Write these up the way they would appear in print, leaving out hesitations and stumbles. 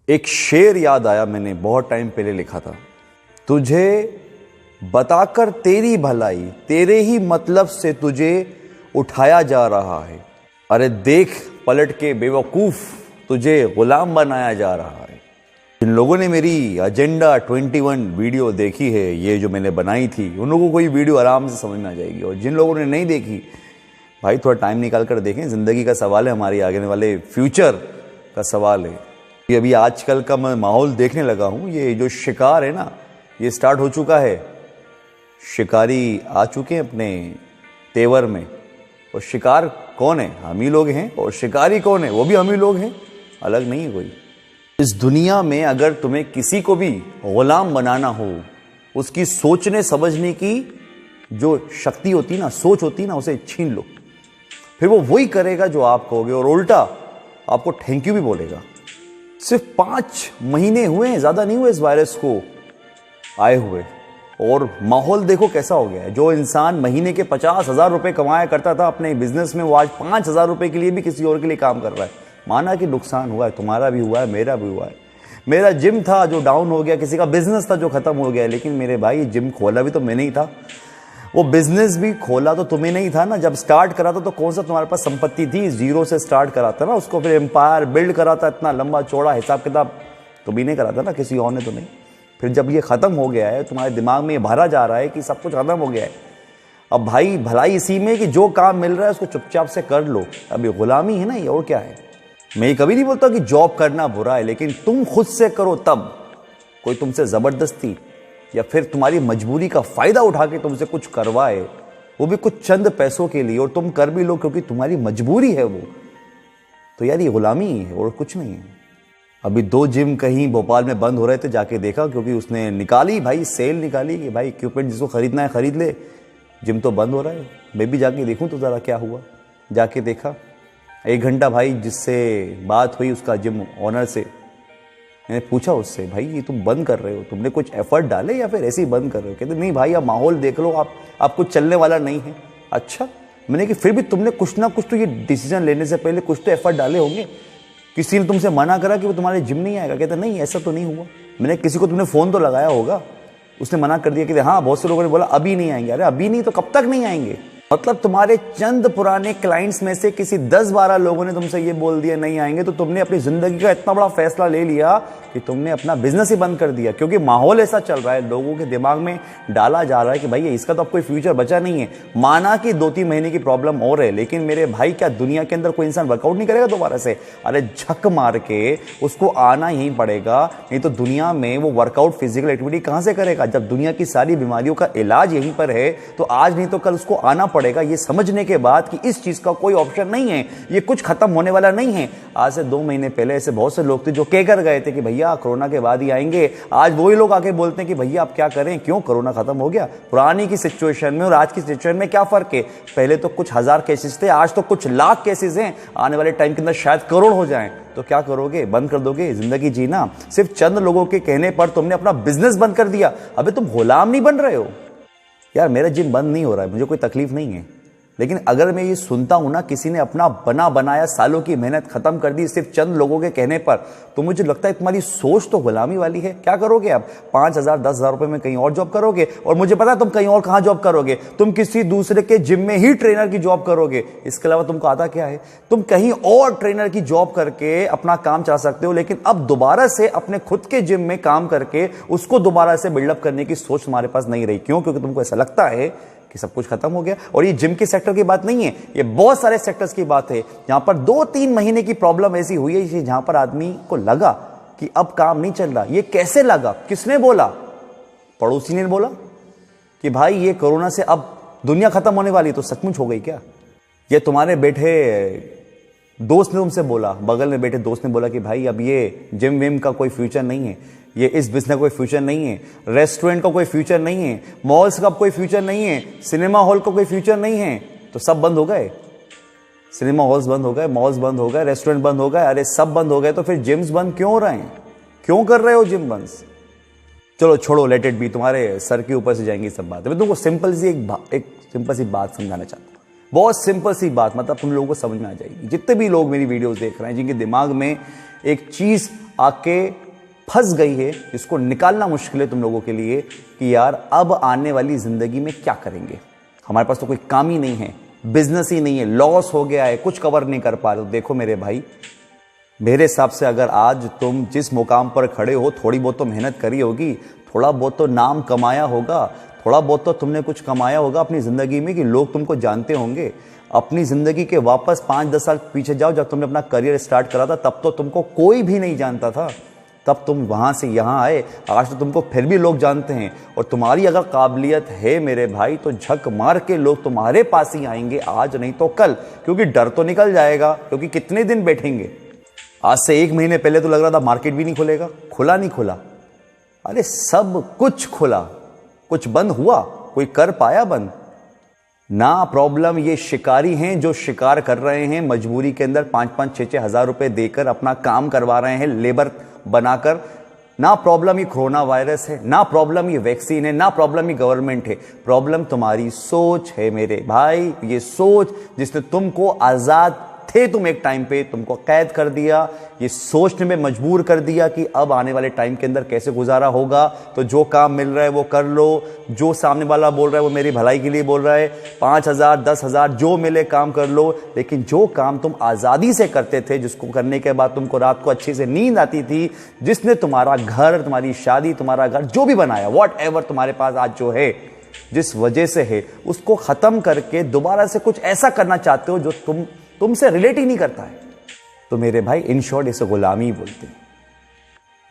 एक शेर याद आया, मैंने बहुत टाइम पहले लिखा था। तुझे बताकर तेरी भलाई, तेरे ही मतलब से तुझे उठाया जा रहा है। अरे देख पलट के बेवकूफ, तुझे गुलाम बनाया जा रहा है। जिन लोगों ने मेरी एजेंडा 21 वीडियो देखी है, ये जो मैंने बनाई थी, उन लोगों को ये वीडियो आराम से समझ में आ जाएगी। और जिन लोगों ने नहीं देखी, भाई थोड़ा टाइम निकाल कर देखें। ज़िंदगी का सवाल है, हमारी आगे वाले फ्यूचर का सवाल है। ये अभी आजकल का मैं माहौल देखने लगा हूँ, ये जो शिकार है ना, ये स्टार्ट हो चुका है। शिकारी आ चुके हैं अपने तेवर में, और शिकार कौन है? हम ही लोग हैं। और शिकारी कौन है? वो भी हम ही लोग हैं, अलग नहीं है कोई। इस दुनिया में अगर तुम्हें किसी को भी गुलाम बनाना हो, उसकी सोचने समझने की जो शक्ति होती ना, सोच होती ना, उसे छीन लो। फिर वो वही करेगा जो आप कहोगे, और उल्टा आपको थैंक यू भी बोलेगा। सिर्फ 5 महीने हुए हैं, ज्यादा नहीं हुए इस वायरस को आए हुए, और माहौल देखो कैसा हो गया है। जो इंसान महीने के 50,000 रुपए कमाया करता था अपने बिजनेस में, वो आज 5,000 रुपए के लिए भी किसी और के लिए काम कर रहा है। माना कि नुकसान हुआ है, तुम्हारा भी हुआ है, मेरा भी हुआ है। मेरा जिम था जो डाउन हो गया, किसी का बिजनेस था जो खत्म हो गया, लेकिन मेरे भाई जिम खोला भी तो मैंने ही था, वो बिजनेस भी खोला तो तुम्हें नहीं था ना। जब स्टार्ट करा था तो कौन सा तुम्हारे पास संपत्ति थी? जीरो से स्टार्ट करा था ना, उसको फिर एम्पायर बिल्ड करा था, इतना लंबा चौड़ा हिसाब किताब तुम्हें नहीं करा था ना, किसी और ने तो नहीं। फिर जब ये खत्म हो गया है, तुम्हारे दिमाग में ये भरा जा रहा है कि सब कुछ खत्म हो गया है, अब भाई भलाई इसी में कि जो काम मिल रहा है उसको चुपचाप से कर लो। अब ये गुलामी है ना, ये और क्या है। मैं ये कभी नहीं बोलता कि जॉब करना बुरा है, लेकिन तुम खुद से करो तब। कोई तुमसे जबरदस्ती या फिर तुम्हारी मजबूरी का फायदा उठा के तुमसे कुछ करवाए, वो भी कुछ चंद पैसों के लिए, और तुम कर भी लो क्योंकि तुम्हारी मजबूरी है वो, तो यार ये गुलामी है और कुछ नहीं है। अभी 2 जिम कहीं भोपाल में बंद हो रहे थे, जाके देखा, क्योंकि उसने निकाली भाई, सेल निकाली कि भाई इक्विपमेंट जिसको खरीदना है खरीद ले, जिम तो बंद हो रहा है। मैं भी जाके देखूं तो ज़रा क्या हुआ। जाके देखा, 1 घंटा भाई जिससे बात हुई उसका जिम ओनर से, मैंने पूछा उससे, भाई ये तुम बंद कर रहे हो, तुमने कुछ एफर्ट डाले या फिर ऐसे ही बंद कर रहे हो? कहते नहीं भाई, आप माहौल देख लो, आप कुछ चलने वाला नहीं है। अच्छा, मैंने कि फिर भी तुमने कुछ ना कुछ तो ये डिसीजन लेने से पहले कुछ तो एफर्ट डाले होंगे। किसी ने तुमसे मना करा कि वो तुम्हारे जिम नहीं आएगा? कहते नहीं, ऐसा तो नहीं हुआ। मैंने किसी को तुमने फ़ोन तो लगाया होगा, उसने मना कर दिया कि हाँ, बहुत से लोगों ने बोला अभी नहीं आएंगे। अरे अभी नहीं तो कब तक नहीं आएंगे? मतलब तुम्हारे चंद पुराने क्लाइंट्स में से किसी 10-12 लोगों ने तुमसे ये बोल दिया नहीं आएंगे, तो तुमने अपनी जिंदगी का इतना बड़ा फैसला ले लिया कि तुमने अपना बिजनेस ही बंद कर दिया, क्योंकि माहौल ऐसा चल रहा है, लोगों के दिमाग में डाला जा रहा है कि भाई इसका तो अब कोई फ्यूचर बचा नहीं है। माना कि 2-3 महीने की प्रॉब्लम और है, लेकिन मेरे भाई क्या दुनिया के अंदर कोई इंसान वर्कआउट नहीं करेगा दोबारा से? अरे झक मार के उसको आना यहीं पड़ेगा, नहीं तो दुनिया में वो वर्कआउट फिजिकल एक्टिविटी कहां से करेगा? जब दुनिया की सारी बीमारियों का इलाज यहीं पर है, तो आज नहीं तो कल उसको आना पड़ेगा, ये समझने के बाद कि इस चीज का कोई ऑप्शन नहीं है, ये कुछ खत्म होने वाला नहीं है। आज से 2 महीने पहले ऐसे बहुत से लोग थे जो कहकर गए थे कि भैया कोरोना के बाद ही आएंगे। आज वही लोग आके बोलते हैं कि भैया आप क्या करें, क्यों कोरोना खत्म हो गया। पुरानी की सिचुएशन में और आज की सिचुएशन में क्या फर्क है? पहले तो कुछ 1000 केसेस थे, आज तो कुछ लाख केसेस हैं। आने वाले टाइम के अंदर शायद करोड़ हो जाएं, तो क्या करोगे? बंद कर दोगे जिंदगी जीना? सिर्फ चंद लोगों के कहने पर तुमने अपना बिजनेस बंद कर दिया। अबे तुम गुलाम नहीं बन रहे हो यार। मेरा जिम बंद नहीं हो रहा है, मुझे कोई तकलीफ नहीं है, लेकिन अगर मैं ये सुनता हूं ना, किसी ने अपना बना बनाया सालों की मेहनत खत्म कर दी सिर्फ चंद लोगों के कहने पर, तो मुझे लगता है तुम्हारी सोच तो गुलामी वाली है। क्या करोगे आप? 5,000 10,000 रुपए में कहीं और जॉब करोगे, और मुझे पता है तुम कहीं और कहां जॉब करोगे। तुम किसी दूसरे के जिम में ही ट्रेनर की जॉब करोगे, इसके अलावा तुमको आता क्या है? तुम कहीं और ट्रेनर की जॉब करके अपना काम चला सकते हो, लेकिन अब दोबारा से अपने खुद के जिम में काम करके उसको दोबारा से बिल्डअप करने की सोच तुम्हारे पास नहीं रही। क्यों? क्योंकि तुमको ऐसा लगता है कि सब कुछ खत्म हो गया। और ये जिम के सेक्टर की बात नहीं है, ये बहुत सारे सेक्टर्स की बात है, जहां पर 2-3 महीने की प्रॉब्लम ऐसी हुई है जहां पर आदमी को लगा कि अब काम नहीं चल रहा। ये कैसे लगा? किसने बोला? पड़ोसी ने बोला कि भाई ये कोरोना से अब दुनिया खत्म होने वाली, तो सचमुच हो गई क्या? ये तुम्हारे बैठे दोस्त ने तुमसे बोला, बगल में बैठे दोस्त ने बोला कि भाई अब ये जिम विम का कोई फ्यूचर नहीं है, ये इस बिजनेस का कोई फ्यूचर नहीं है, रेस्टोरेंट का कोई फ्यूचर नहीं है, मॉल्स का कोई फ्यूचर नहीं है, सिनेमा हॉल का कोई फ्यूचर नहीं है, तो सब बंद हो गए। सिनेमा हॉल्स बंद हो गए, मॉल्स बंद हो गए, रेस्टोरेंट बंद हो गए, अरे सब बंद हो गए, तो फिर जिम्स बंद क्यों हो रहे हैं? क्यों कर रहे हो जिम बंद? चलो छोड़ो, लेट इट बी, तुम्हारे सर के ऊपर से जाएंगी सब बातें। मैं तुमको सिंपल सी एक सिंपल सी बात समझाना चाहता हूँ। बहुत सिंपल सी बात, मतलब तुम लोगों को समझ में आ जाएगी। जितने भी लोग मेरी वीडियोस देख रहे हैं, जिनके दिमाग में एक चीज आके फंस गई है, इसको निकालना मुश्किल है तुम लोगों के लिए कि यार अब आने वाली जिंदगी में क्या करेंगे। हमारे पास तो कोई काम ही नहीं है, बिजनेस ही नहीं है, लॉस हो गया है, कुछ कवर नहीं कर पा रहे हो। देखो मेरे भाई, मेरे हिसाब से अगर आज तुम जिस मुकाम पर खड़े हो, थोड़ी बहुत तो मेहनत करी होगी, थोड़ा बहुत तो नाम कमाया होगा, थोड़ा बहुत तो तुमने कुछ कमाया होगा अपनी जिंदगी में कि लोग तुमको जानते होंगे। अपनी जिंदगी के वापस 5-10 साल पीछे जाओ, जब तुमने अपना करियर स्टार्ट करा था तब तो तुमको कोई भी नहीं जानता था, तब तुम वहां से यहां आए, आज तो तुमको फिर भी लोग जानते हैं। और तुम्हारी अगर काबिलियत है मेरे भाई, तो झक मार के लोग तुम्हारे पास ही आएंगे, आज नहीं तो कल, क्योंकि डर तो निकल जाएगा। क्योंकि कितने दिन बैठेंगे, आज से 1 महीने पहले तो लग रहा था मार्केट भी नहीं खुलेगा, खुला नहीं खुला, अरे सब कुछ खुला, कुछ बंद हुआ, कोई कर पाया बंद ना। प्रॉब्लम ये शिकारी हैं जो शिकार कर रहे हैं मजबूरी के अंदर, 5-5, 6-6 हज़ार रुपए देकर अपना काम करवा रहे हैं लेबर बनाकर। ना प्रॉब्लम ये कोरोना वायरस है, ना प्रॉब्लम ये वैक्सीन है, ना प्रॉब्लम ये गवर्नमेंट है, प्रॉब्लम तुम्हारी सोच है मेरे भाई। ये सोच जिसने तुमको आजाद थे तुम एक टाइम पे, तुमको कैद कर दिया, ये सोचने में मजबूर कर दिया कि अब आने वाले टाइम के अंदर कैसे गुजारा होगा। तो जो काम मिल रहा है वो कर लो, जो सामने वाला बोल रहा है वो मेरी भलाई के लिए बोल रहा है, 5,000 10,000 जो मिले काम कर लो। लेकिन जो काम तुम आज़ादी से करते थे, जिसको करने के बाद तुमको रात को अच्छे से नींद आती थी, जिसने तुम्हारा घर, तुम्हारी शादी, तुम्हारा घर जो भी बनाया, वॉट एवर तुम्हारे पास आज जो है, जिस वजह से है, उसको खत्म करके दोबारा से कुछ ऐसा करना चाहते हो जो तुमसे रिलेट ही नहीं करता है। तो मेरे भाई इन शॉर्ट इसे गुलामी बोलते हैं।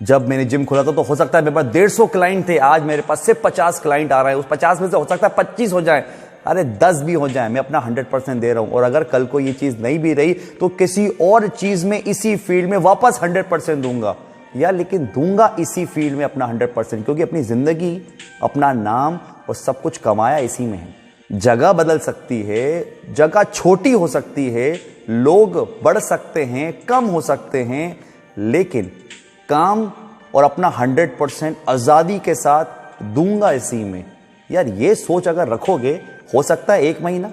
जब मैंने जिम खोला था तो हो सकता है मेरे पास 150 क्लाइंट थे, आज मेरे पास सिर्फ 50 क्लाइंट आ रहे हैं। उस 50 में से हो सकता है 25 हो जाए, अरे 10 भी हो जाए, मैं अपना 100% दे रहा हूं। और अगर कल को ये चीज नहीं भी रही तो किसी और चीज में, इसी फील्ड में वापस 100% दूंगा यार, लेकिन दूंगा इसी फील्ड में अपना 100%, क्योंकि अपनी जिंदगी, अपना नाम और सब कुछ कमाया इसी में है। जगह बदल सकती है, जगह छोटी हो सकती है, लोग बढ़ सकते हैं, कम हो सकते हैं, लेकिन काम और अपना 100% आजादी के साथ दूंगा इसी में। यार ये सोच अगर रखोगे, हो सकता है 1 महीना,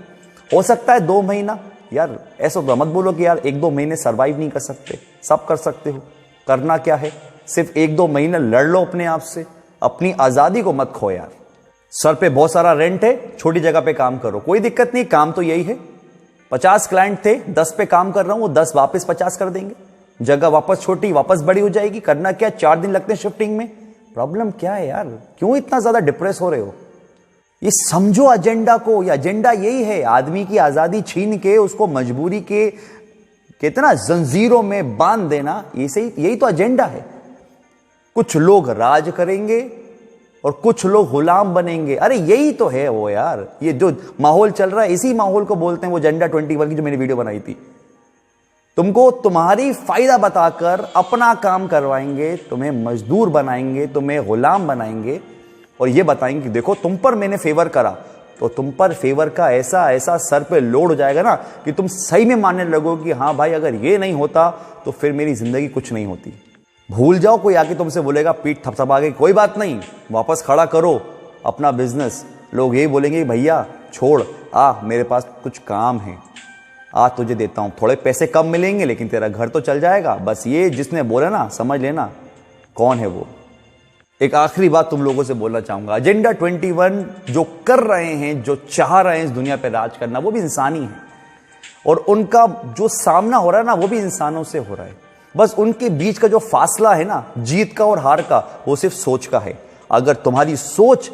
हो सकता है 2 महीना, यार ऐसा तो मत बोलो कि यार 1-2 महीने सरवाइव नहीं कर सकते, सब कर सकते हो। करना क्या है, सिर्फ 1-2 महीने लड़ लो अपने आप से, अपनी आजादी को मत खो यार। सर पे बहुत सारा रेंट है, छोटी जगह पे काम करो, कोई दिक्कत नहीं, काम तो यही है। 50 क्लाइंट थे, 10 पे काम कर रहा हूं, वो 10 वापस 50 कर देंगे, जगह वापस छोटी वापस बड़ी हो जाएगी। करना क्या, 4 दिन लगते हैं शिफ्टिंग में। प्रॉब्लम क्या है यार, क्यों इतना ज्यादा डिप्रेस हो रहे हो? ये समझो एजेंडा को, ये एजेंडा यही है, आदमी की आजादी छीन के उसको मजबूरी के कितना जंजीरों में बांध देना, यही तो एजेंडा है। कुछ लोग राज करेंगे और कुछ लोग गुलाम बनेंगे, अरे यही तो है वो यार। ये जो माहौल चल रहा है, इसी माहौल को बोलते हैं वो एजेंडा 21 की जो मैंने वीडियो बनाई थी। तुमको तुम्हारी फायदा बताकर अपना काम करवाएंगे, तुम्हें मजदूर बनाएंगे, तुम्हें गुलाम बनाएंगे, और ये बताएंगे कि देखो तुम पर मैंने फेवर करा, तो तुम पर फेवर का ऐसा ऐसा सर पे लोड हो जाएगा ना कि तुम सही में मानने लगोगे कि हाँ भाई, अगर ये नहीं होता तो फिर मेरी जिंदगी कुछ नहीं होती। भूल जाओ कोई आके तुमसे बोलेगा पीठ थपथपा के, कोई बात नहीं, वापस खड़ा करो अपना बिजनेस। लोग यही बोलेंगे भैया छोड़, मेरे पास कुछ काम है, तुझे देता हूं, थोड़े पैसे कम मिलेंगे लेकिन तेरा घर तो चल जाएगा। बस ये जिसने बोला ना, समझ लेना कौन है वो। एक आखिरी बात तुम लोगों से बोलना चाहूंगा, एजेंडा 21 जो कर रहे हैं, जो चाह रहे हैं इस दुनिया पे राज करना, वो भी इंसानी है, और उनका जो सामना हो रहा है ना, वो भी इंसानों से हो रहा है। बस उनके बीच का जो फासला है ना, जीत का और हार का, वो सिर्फ सोच का है। अगर तुम्हारी सोच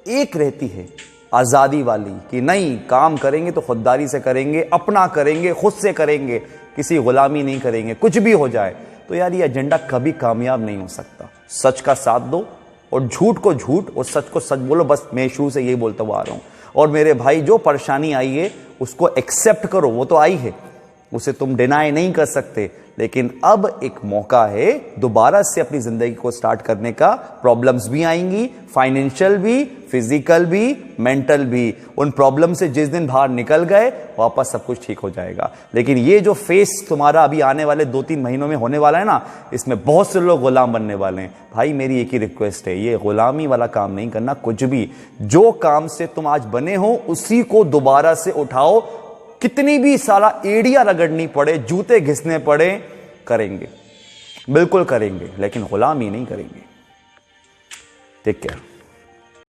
एक रहती है, आजादी वाली, कि नहीं काम करेंगे तो खुददारी से करेंगे, अपना करेंगे, खुद से करेंगे, किसी गुलामी नहीं करेंगे, कुछ भी हो जाए, तो यार ये एजेंडा कभी कामयाब नहीं हो सकता। सच का साथ दो और झूठ को झूठ और सच को सच बोलो। बस मैं शुरू से यही बोलता हुआ आ रहा हूं। और मेरे भाई, जो परेशानी आई है उसको एक्सेप्ट करो, वो तो आई है, उसे तुम डिनाई नहीं कर सकते, लेकिन अब एक मौका है दोबारा से अपनी जिंदगी को स्टार्ट करने का। प्रॉब्लम्स भी आएंगी, फाइनेंशियल भी, फिजिकल भी, मेंटल भी। उन प्रॉब्लम से जिस दिन बाहर निकल गए, वापस सब कुछ ठीक हो जाएगा। लेकिन ये जो फेस तुम्हारा अभी आने वाले 2-3 महीनों में होने वाला है ना, इसमें बहुत से लोग गुलाम बनने वाले हैं। भाई मेरी एक ही रिक्वेस्ट है, ये गुलामी वाला काम नहीं करना। कुछ भी, जो काम से तुम आज बने हो उसी को दोबारा से उठाओ, कितनी भी साला एड़ियां रगड़नी पड़े, जूते घिसने पड़े, करेंगे, बिल्कुल करेंगे, लेकिन गुलामी नहीं करेंगे। Take care.